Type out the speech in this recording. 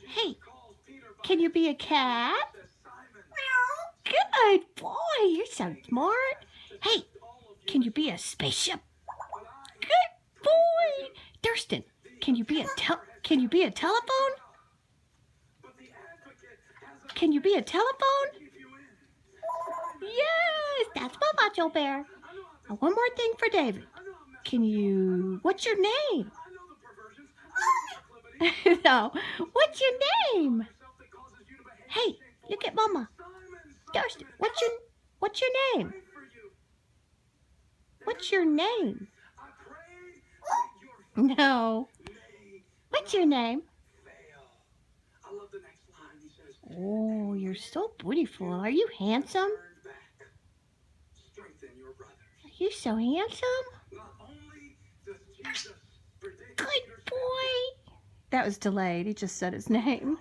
Hey, can you be a cat? Good boy, you're so smart. Hey, can you be a spaceship? Good boy. Thurston, can you be a telephone? Can you be a telephone? Yes, that's Mama Joe Bear. Now, one more thing for David. What's your name? No, what's your name? Hey, look at Mama. Thurston, what's your name? What's your name? No. What's your name? Oh, you're so beautiful. Are you handsome? Are you so handsome? Good boy. That was delayed. He just said his name.